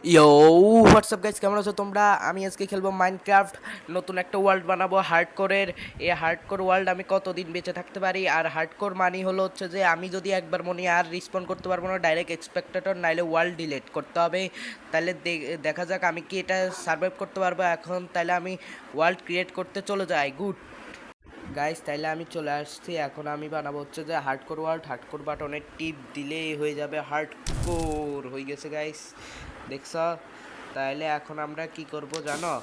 ইয়ো WhatsApp guys, কেমন আছো তোমরা? আমি আজকে খেলবো মাইনক্রাফট। নতুন একটা ওয়ার্ল্ড বানাবো হার্ডকোরের। এই হার্ডকোর ওয়ার্ল্ড আমি কতদিন বেঁচে থাকতে পারি? আর হার্ডকোর মানি হলো হচ্ছে যে আমি যদি একবার মনে আর রিস্পন্ড করতে পারবো না, ডাইরেক্ট এক্সপেক্টেটর নাইলে ওয়ার্ল্ড ডিলিট করতে হবে। তাহলে দেখা যাক আমি কি এটা সার্ভাইভ করতে পারবো এখন। তাহলে আমি ওয়ার্ল্ড ক্রিয়েট করতে চলে যাই। গুড গাইস, তাইলে আমি চলে আসছি। এখন আমি বানাবো হচ্ছে যে হার্ডকোর ওয়ার্ল্ড। হার্ডকোর বাটনের টিপ দিলেই হয়ে যাবে হার্ডকোর। হয়ে গেছে গাইস, দেখছ? তাইলে এখন আমরা কি করব জানো?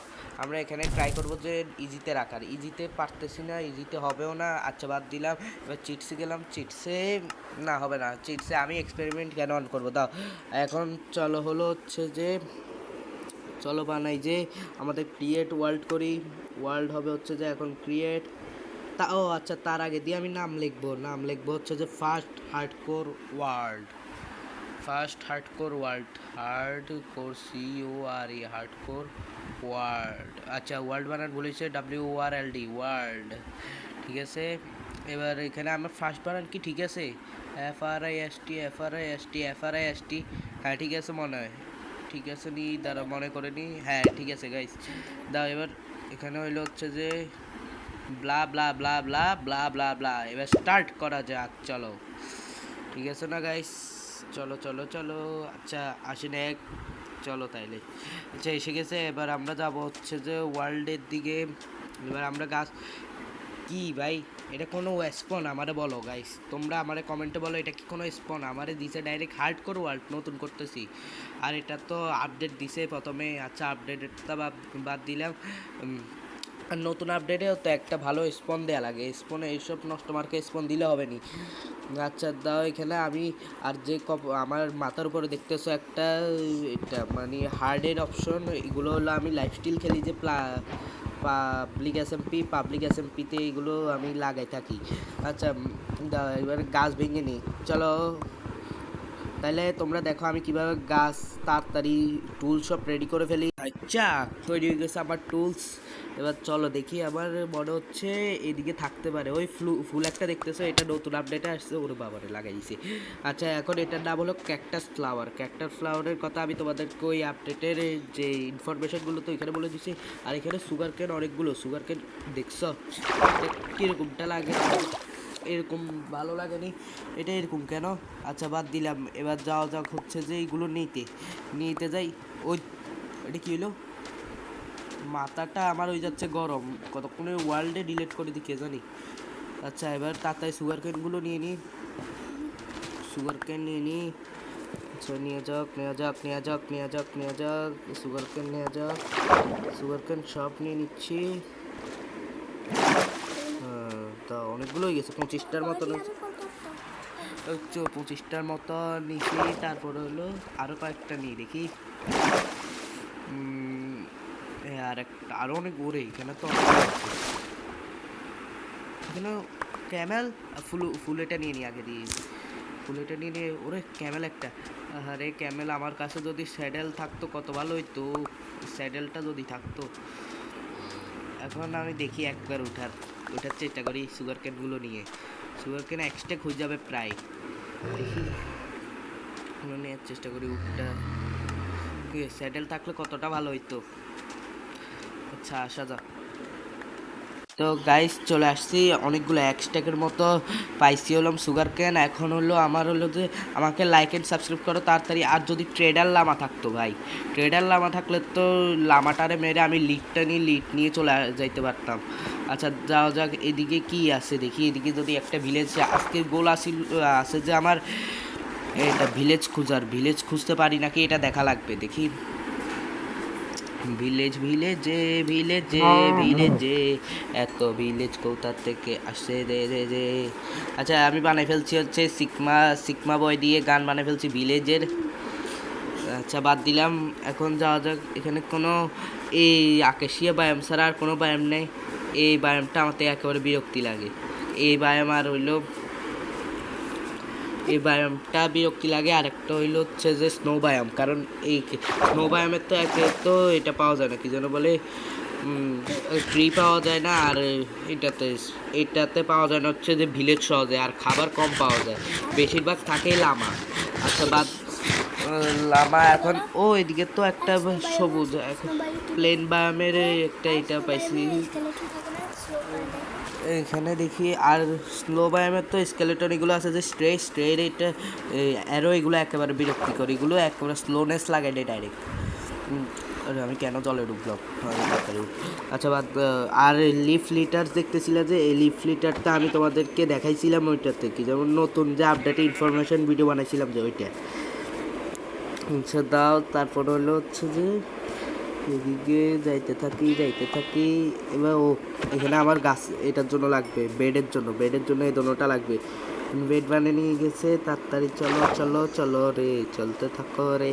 আমরা এখানে ট্রাই করব যে ইজিতে রাখার। ইজিতে পারতেছি না, ইজিতে হবেও না। আচ্ছা, বাদ দিলাম। এবার চিটসে গেলাম। চিটসে না, হবে না। চিটসে আমি এক্সপেরিমেন্ট কেন অন করবো? দাও এখন। চলো হলো হচ্ছে যে চলো বানাই যে আমাদের ক্রিয়েট ওয়ার্ল্ড করি। ওয়ার্ল্ড হবে হচ্ছে যে এখন ক্রিয়েট। ও আচ্ছা, তার আগে দিয়ে আমি নাম লিখবো হচ্ছে যে first hardcore world. First hardcore world. Hardcore CORE hardcore world. আচ্ছা, ওয়ার্ল্ড বানান বলেছে WORLD ওয়ার্ল্ড। ঠিক আছে, এবার এখানে আমার ফার্স্ট বানান কি ঠিক আছে? FRIST। হ্যাঁ ঠিক আছে মনে হয়। ঠিক আছে নি, দাঁড়া মনে করে নি। হ্যাঁ ঠিক আছে গাইস, দাও। এবার এখানে হইলো হচ্ছে যে ব্লা ব্লা ব্লা ব্লা ব্লা ব্লা ব্লা। এবার স্টার্ট করা যাক, চলো। ঠিক আছে না গাইস? চলো চলো চলো। আচ্ছা আসেন এক। চলো তাইলে। আচ্ছা এসে গেছে। এবার আমরা যাব হচ্ছে যে ওয়ার্ল্ডের দিকে। এবার আমরা গাছ কি ভাই, এটা কোনো স্পন আমারে বলো গাইস, তোমরা আমারে কমেন্টে বলো এটা কি কোনো স্পন? আমারে দিছে ডাইরেক্ট হার্ডকোর ওয়ার্ল্ড নতুন করতেছি। আর এটা তো আপডেট দিছে প্রথমে। আচ্ছা আপডেটটা বাদ দিলাম। আর নতুন আপডেটেও তো একটা ভালো স্পন দেওয়া লাগে। স্পনে এইসব নষ্ট মার্কে স্পন দিলে হবে নি। আচ্ছা দাও এখানে আমি। আর যে আমার মাথার উপরে দেখতেছো একটা, এটা মানে হার্ডের অপশন। এগুলো হলো আমি লাইফস্টাইল খেলি যে পাবলিক এসএমপিতে এগুলো আমি লাগাই থাকি। আচ্ছা দাও এবার গাছ ভেঙে নিই, চলো। তাহলে তোমরা দেখো আমি কিভাবে গাছ তাড়াতাড়ি টুলস সব রেডি করে ফেলি। আচ্ছা তৈরি হয়ে গেছে আমার টুলস। এবার চলো দেখি। আমার মনে হচ্ছে এদিকে থাকতে পারে ওই ফুল একটা দেখতেছো, এটা নতুন আপডেটে আসছে। ওর বাবারে লাগাই দিছি। আচ্ছা এখন এটার নাম হলো ক্যাকটাস ফ্লাওয়ার। ক্যাকটাস ফ্লাওয়ারের কথা আমি তোমাদেরকে ওই আপডেটের যে ইনফরমেশনগুলো তো এখানে বলে দিছি। আর এখানে সুগার কেন অনেকগুলো সুগার কেন দেখছো? কীরকমটা লাগে? এরকম ভালো লাগেনি। এটা এরকম কেন? আচ্ছা বাদ দিলাম। এবার যাওয়া যাক হচ্ছে যে এইগুলো নিতে যাই। ওই এটা কী হলো? মাথাটা আমার হয়ে যাচ্ছে গরম। কতক্ষণে ওয়ার্ল্ডে ডিলিট করে দিই কে জানি। আচ্ছা এবার তাড়াতাড়ি সুগার কেনগুলো নিয়ে নিই। সুগার কেন নিয়ে নিই। আচ্ছা নেওয়া যাক। সুগার কেন নেওয়া যাক। সুগার কেন সব নিয়ে নিচ্ছি। তা অনেকগুলো হয়ে গেছে, 25টার মতো। 25টার মতো নিছি। তারপরে হলো আরও কয়েকটা নিয়ে দেখি। আর একটা আরও অনেক ওরে এখানে তো এখানে ক্যামেল। ফুলেটা নিয়ে নিই আগে দিয়ে। ফুলেটা নিয়ে ওরে ক্যামেল একটা। আরে ক্যামেল আমার কাছে যদি স্যাডেল থাকতো কত ভালো হইতো। স্যাডেলটা যদি থাকতো। এখন আমি দেখি একবার ওঠার চেষ্টা করি সুগার ক্যানগুলো নিয়ে। সুগার ক্যান এক্সট্রা হয়ে যাবে প্রায়। দেখি নেওয়ার চেষ্টা করি উঠটা। স্যাডেল থাকলে কতটা ভালো হইতো। আচ্ছা আসা যাক। তো গাইস চলে আসছি। অনেকগুলো এক স্ট্যাকের মতো পাইছি হলাম সুগার ক্যান। এখন হলো আমার হলো যে আমাকে লাইক অ্যান্ড সাবস্ক্রাইব করো তাড়াতাড়ি। আর যদি ট্রেডার লামা থাকতো ভাই, ট্রেডার লামা থাকলে তো লামাটারে মেরে আমি লিড নিয়ে চলে যাইতে পারতাম। আচ্ছা যাওয়া যাক। এদিকে কি আছে দেখি। এদিকে যদি একটা ভিলেজ আজকের গোল আছে যে আমার এটা ভিলেজ খুঁজতে পারি নাকি এটা দেখা লাগবে। দেখি ভিলেজে এত ভিলেজ কোথা থেকে আসে রে। আচ্ছা আমি বানাই ফেলছি হচ্ছে সিকমা বয় দিয়ে গান বানাই ফেলছি ভিলেজের। আচ্ছা বাদ দিলাম। এখন যাওয়া যাক। এখানে কোনো এই আকাশীয় ব্যায়াম ছাড়া আর কোনো ব্যায়াম নেই। এই ব্যায়ামটা আমাকে একেবারে বিরক্তি লাগে। এই ব্যায়াম আর হইলো এই ব্যায়ামটা বিরক্তি লাগে। আরেকটা হইলো হচ্ছে যে স্নো ব্যায়াম। কারণ এই স্নো ব্যায়ামের তো এটা পাওয়া যায় না, কি যেন বলে, ট্রি পাওয়া যায় না। আর এটাতে পাওয়া যায় না হচ্ছে যে ভিলেজ সহজে, আর খাবার কম পাওয়া যায়। বেশিরভাগ থাকেই লামা। আচ্ছা বাদ লামা এখন ও এদিকে তো একটা সবুজ এখন প্লেন বায়ামের একটা এটা পাইছি এখানে দেখি। আর স্লো বায়ামের তো স্কেলেটন এগুলো আছে যে স্ট্রেট এটা অ্যারো এগুলো একেবারে বিরক্তিকর, এগুলো একেবারে স্লোনেস লাগাই দেয় ডাইরেক্ট। আরে আমি কেন জলে ঢুকলাম? আচ্ছা বাদ। আর লিফ লিটার দেখতেছিলে যে এই লিফ লিটারটা আমি তোমাদেরকে দেখাইছিলাম ওইটার থেকে, যেমন নতুন যে আপডেট ইনফরমেশন ভিডিও বানাইছিলাম যে ওইটা। আচ্ছা দাও, তারপর হলো হচ্ছে যে এদিকে যাইতে থাকি। এবার ও এখানে আমার গাছ এটার জন্য লাগবে, বেডের জন্য এই দোনোটা লাগবে। বেড বানিয়ে নিয়ে গেছে, তাড়াতাড়ি চলো রে, চলতে থাকো রে।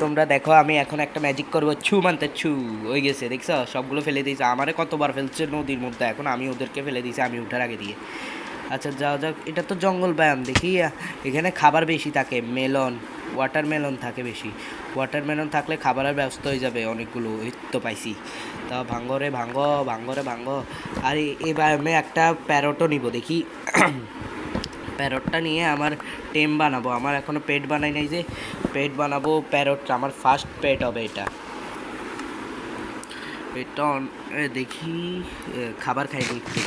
তোমরা দেখো আমি এখন একটা ম্যাজিক করবো, ছু মানতে ছু হয়ে গেছে, দেখছো সবগুলো ফেলে দিয়েছে। আমারে কতবার ফেলছে নদীর মধ্যে, এখন আমি ওদেরকে ফেলে দিয়েছি আমি উঠার আগে দিয়ে। আচ্ছা যাও, এটা তো জঙ্গল ব্যায়াম দেখি। এখানে খাবার বেশি থাকে, মেলন ওয়াটারমেলন থাকে বেশি। ওয়াটারমেলন থাকলে খাবারের ব্যবস্থা হয়ে যাবে অনেকগুলো, এই তো পাইছি। তা ভাঙ্গো রে ভাঙ্গো। আর এই ব্যায়ামে একটা প্যারটও নিব দেখি। প্যারটটা নিয়ে আমার টেম বানাবো, আমার এখনও পেট বানাই নাই যে পেট বানাবো। প্যারট আমার ফার্স্ট পেট হবে এটা। পেটটা দেখি খাবার খাইনি একটু,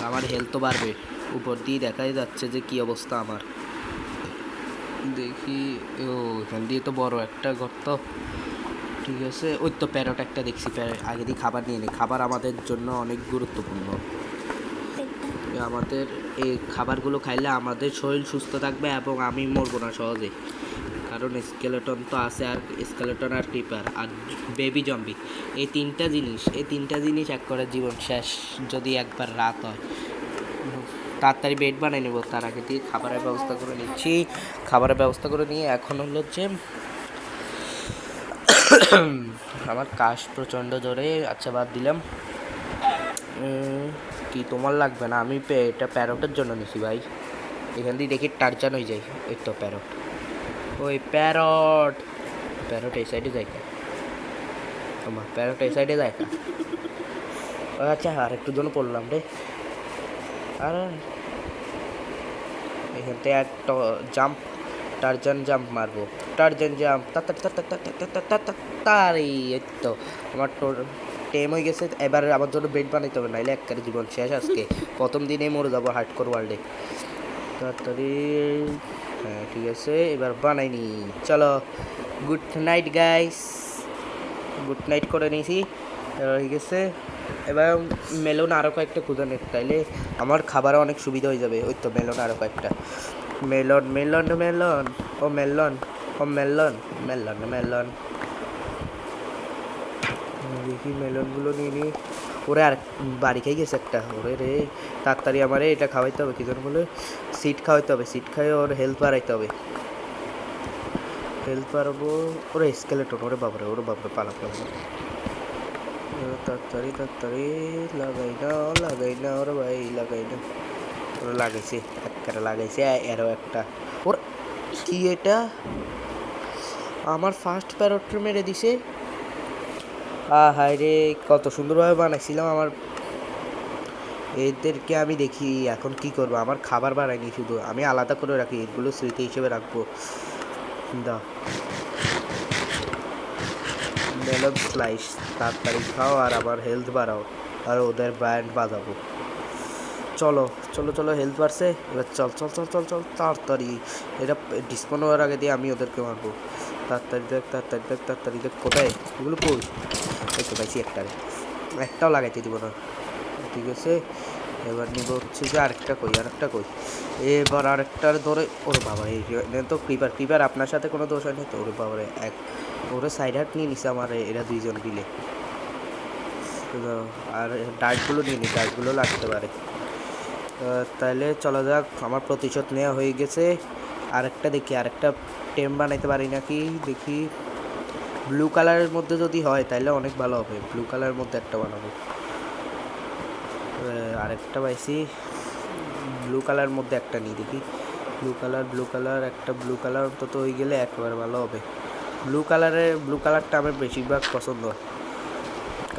আমার হেলথও বাড়বে। উপর দিয়ে দেখাই যাচ্ছে যে কি অবস্থা আমার। দেখি ও এখান দিয়ে তো বড় একটা গর্ত, ঠিক আছে। ওই তো প্যারট একটা দেখছি, আগে দিয়ে খাবার নিয়ে নিই। খাবার আমাদের জন্য অনেক গুরুত্বপূর্ণ। আমাদের এই খাবারগুলো খাইলে আমাদের শরীর সুস্থ থাকবে এবং আমি মরবো না সহজে, কারণ স্কেলেটন তো আছে, আর স্কেলেটন আর ক্রিপার আর বেবি জম্বি, এই তিনটা জিনিস এক করে জীবন শেষ যদি একবার রাত হয়। তাড়াতাড়ি বেড বানিয়ে নেবো, তার আগে দিয়ে খাবারের ব্যবস্থা করে নিচ্ছি। খাবারের ব্যবস্থা করে নিয়ে এখন হলো হচ্ছে আমার কাশ প্রচণ্ড জোরে। আচ্ছা বাদ দিলাম, কি তোমার লাগবে না? আমি এটা প্যারটের জন্য নিছি ভাই। এখান দিয়ে দেখি টারজান হয়ে যায়। এই তো প্যারট, ওই প্যারট এই সাইডে যায় না, আমার প্যারট এই সাইডে যায় না। আচ্ছা আর একটু জন্য পড়লাম রে। আর এখান থেকে একটা জাম্প, টারজান জাম্প মারবো, টারজান জাম্প তাড়াতাড়ি। এই তো আমার টেম হয়ে গেছে। এবার আমার জন্য বেড বানাইতে হবে, নাইলে একবারে জীবন শেষ আজকে। প্রথম দিনেই মরে যাবো হার্ডকোর ওয়ার্ল্ডে। তাড়াতাড়ি, হ্যাঁ ঠিক আছে এবার বানাইনি। চলো good night guys, good night করে নিয়েছি, হয়ে গেছে। এবার মেলন আরও কয়েকটা খুঁজানের, তাইলে আমার খাবারে অনেক সুবিধা হয়ে যাবে। ওই তো মেলন আরও কয়েকটা, মেলন দেখি মেলনগুলো নিয়ে নিই। ওরে আর বাড়ি খাই গেছে একটা, ওরে রে তাড়াতাড়ি আমারে এটা খাওয়াইতে হবে, কি যেন বলে সিট খাওয়াইতে হবে। সিট খাইয়ে ওর হেলথ বাড়াইতে হবে, হেলথ বাড়াবো। ওরে স্কেলেটন, ওরে বাবরে পালাম। তাড়াতাড়ি লাগাই না ওরে ভাই, লাগাই না। ওরা লাগাইছে, একটা লাগাইছে এরও একটা। ওর কি এটা আমার ফার্স্ট প্যারটটা মেরে দিছে। হায় রে, কত সুন্দরভাবে বানাইছিলাম। আমার এদেরকে আমি দেখি এখন কি করবো। আমার খাবার বানাইনি, শুধু আমি আলাদা করে রাখি, এগুলো স্মৃতি হিসেবে রাখবো। দা মেলন স্লাইস, তাড়াতাড়ি খাও আর আবার হেলথ বাড়াও, আর ওদের ব্যান্ড বাজাবো। চলো হেলথ বাড়ছে, এবার চল তাড়াতাড়ি। এটা ডিসপন হওয়ার আগে দিয়ে আমি ওদেরকে মারবো। তাড়াতাড়ি দেখ কোথায় এগুলো, কই? এই তো পাইছি একটাও লাগাইতে দিব না, ঠিক আছে। এবার নিব হচ্ছে যে আরেকটা কই, এবার আরেকটার ধরে। ওরে বাবা, এই তো ক্রিপার আপনার সাথে কোনো দোষ হয়নি তো? ওরে বাবারে, ওরে সাইড হাট নিয়ে নিছে আমার এরা দুইজন মিলে। আর ডার্টগুলো নিয়ে নি, ডার্টগুলো লাগতে পারে। তাহলে চলা যাক, আমার প্রতিশোধ নেওয়া হয়ে গেছে। আরেকটা দেখি, আরেকটা টেম বানাইতে পারি নাকি দেখি। ব্লু কালারের মধ্যে যদি হয় তাহলে অনেক ভালো হবে, ব্লু কালারের মধ্যে একটা বানাবো। আরেকটা পাইছি, ব্লু কালারের মধ্যে একটা নিই দেখি। ব্লু কালার একটা, ব্লু কালার অন্তত হয়ে গেলে একবার ভালো হবে। ব্লু কালারটা আমার বেশিরভাগ পছন্দ।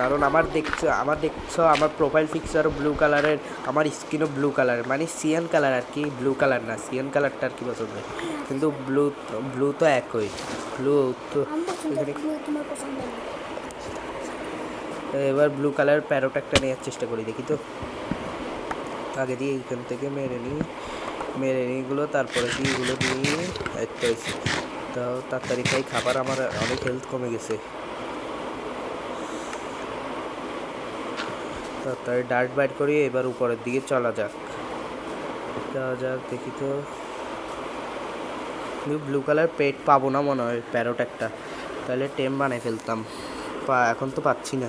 কারণ আমার দেখছো আমার প্রোফাইল পিকচারও ব্লু কালারের, আমার স্কিনও ব্লু কালারের, মানে সিয়ান কালার আর কি, ব্লু কালার না, সিয়ান কালারটা আর কি পছন্দ, কিন্তু ব্লু তো একই, ব্লু তো এখানে। এবার ব্লু কালার প্যারোট একটা নেওয়ার চেষ্টা করি, দেখি তো আগে দিয়ে এইখান থেকে মেরে নিই এগুলো, তারপরে কি এগুলো নিয়ে একটা হয়েছে। তাও তাড়াতাড়ি খাই, খাবার আমার অনেক হেলথ কমে গেছে। তাড়াতাড়ি ডার্ট বাইট করি, এবার উপরের দিকে যাওয়া যাক দেখি তো। ব্লু কালার পেট পাবো না মনে হয়, প্যারোট একটা, তাহলে টেম বানাই ফেলতাম, এখন তো পাচ্ছি না,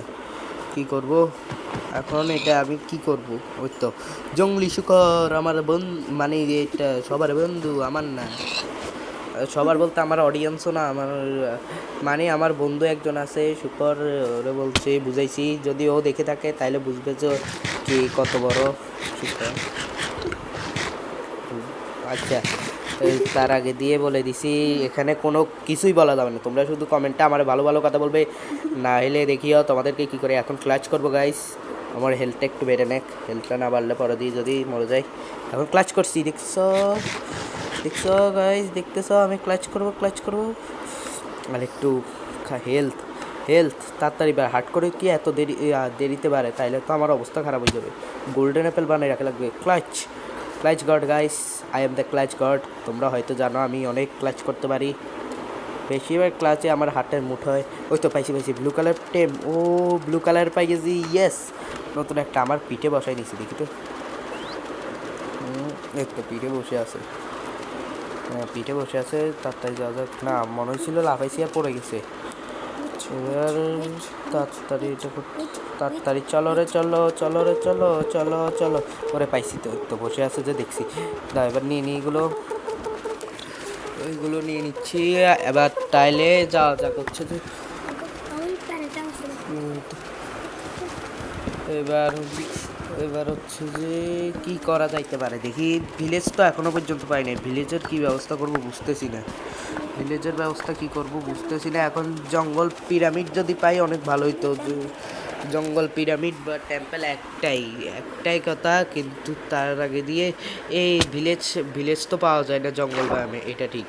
কি করব এখন? এটা আমি কি করব? ওই তো জঙ্গলি শুকর আমার মানে এটা সবার বন্ধু, আমার না, সবার বলতে আমার অডিয়েন্সও না, আমার মানে আমার বন্ধু একজন আছে শুকর, ওরে বলছি, বুঝাইছি, যদি ও দেখে থাকে তাহলে বুঝবে যে কি কত বড় শুকর। আচ্ছা, তার আগে দিয়ে বলে দিছি এখানে কোনো কিছুই বলা যাবে না, তোমরা শুধু কমেন্টে আমার ভালো ভালো কথা বলবে, না হলে দেখিও তোমাদেরকে কি করে। এখন ক্লাচ করবো গাইস, আমার হেলথটা একটু বেড়ে নেক, হেলথটা না বাড়লে পরে দিয়ে যদি মরে যায়। এখন ক্লাচ করছি, দেখছো গাইস, দেখতেছো আমি ক্লাচ করবো আর একটু হেলথ তাড়াতাড়ি হার্ট করে কি এত দেরিতে বাড়ে, তাইলে তো আমার অবস্থা খারাপ হয়ে যাবে। গোল্ডেন অ্যাপেল বানিয়ে রাখা লাগবে। Clutch god guys, I am the clutch god. তোমরা হয়তো জানো আমি অনেক ক্লাচ করতে পারি, বেশিরভাগ ক্লাচে আমার হাতের মুঠোয়। ওই তো পাইছি ব্লু কালার টেম, ও ব্লু কালার পাই গেছি, ইয়েস। নতুন একটা আমার পিঠে বসাই নিছি, দেখি তো, এই তো পিঠে বসে আছে, তাড়াতাড়ি যাওয়া যাক। না মনে হয়েছিল লাফাইছি আর পড়ে গেছে, এবার তাড়াতাড়ি চলো। ওরে পাইছি তো বসে আছে যে দেখছি, এবার নিয়ে ওইগুলো নিয়ে নিচ্ছি, এবার তাইলে যাওয়া যাক হচ্ছে যে এবার হচ্ছে যে কি করা যাইতে পারে দেখি। ভিলেজ তো এখনো পর্যন্ত পাই নাই, ভিলেজের কি ব্যবস্থা করব বুঝতেছি না, এখন জঙ্গল পিরামিড যদি পাই অনেক ভালো হইতো, জঙ্গল পিরামিড বা টেম্পল একটাই কথা, কিন্তু তার আগে দিয়ে এই ভিলেজ তো পাওয়া যায় না জঙ্গল ব্যায়ামে, এটা ঠিক।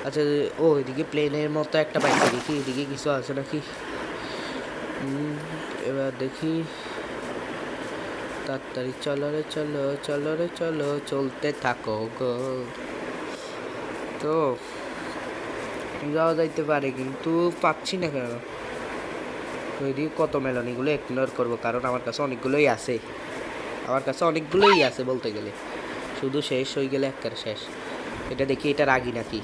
আচ্ছা, ও এদিকে প্লেনের মতো একটা পাইছি, দেখি এদিকে কিছু আছে নাকি। এবার দেখি, তাড়াতাড়ি চলো, চলতে থাকো গো। তো যাওয়া যাইতে পারে, কিন্তু পাচ্ছি না কেন। ওইদিকে কত মেলন, এগুলো ইগনোর করবো, কারণ আমার কাছে অনেকগুলোই আছে বলতে গেলে, শুধু শেষ হয়ে গেলে একবারে শেষ। এটা দেখি, এটা রাগি নাকি,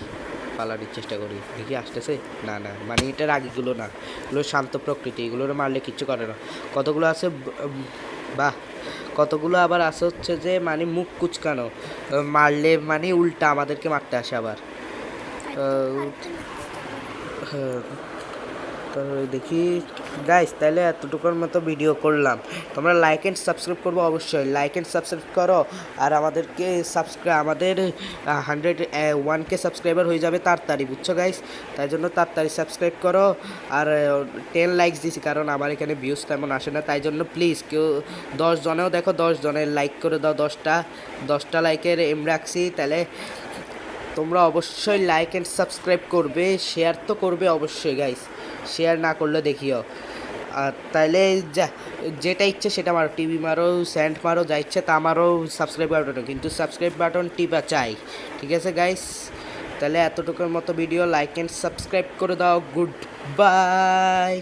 পালানোর চেষ্টা করি, দেখি আসতেছে, না মানে এটা রাগিগুলো না, এগুলো শান্ত প্রকৃতি, এগুলোর মারলে কিচ্ছু করে না। কতগুলো আছে, বাহ, কতগুলো আবার আছে হচ্ছে যে মানে মুখ কুচকানো, মারলে মানে উল্টা আমাদেরকে মারতে আসে আবার। তো দেখি গাইস, তাহলে এতটুকুর মতো ভিডিও করলাম, তোমরা লাইক অ্যান্ড সাবস্ক্রাইব করবো অবশ্যই, লাইক অ্যান্ড সাবস্ক্রাইব করো, আর আমাদের 101K সাবস্ক্রাইবার হয়ে যাবে তাড়াতাড়ি, বুঝছো গাইস, তাই জন্য তাড়াতাড়ি সাবস্ক্রাইব করো। আর 10 লাইকস দিছি, কারণ আমার এখানে ভিউজ তেমন আসে না, তাই জন্য প্লিজ কেউ 10 জনেও দেখো, 10 জনের লাইক করে দাও, 10টা লাইকের এম রাখছি, তাহলে তোমরা অবশ্যই লাইক অ্যান্ড সাবস্ক্রাইব করবে, শেয়ার তো করবে অবশ্যই গাইস, শেয়ার না করলে দেখিও। আর তাইলে যেটা ইচ্ছে সেটা মারো, টিভি মারো, স্যান্ড মারো, যা ইচ্ছে তা মারো, সাবস্ক্রাইব বাটন, কিন্তু সাবস্ক্রাইব বাটন টিপা চাই, ঠিক আছে গাইস? তাহলে এতটুকুর মতো ভিডিও, লাইক অ্যান্ড সাবস্ক্রাইব করে দাও, গুড বাই।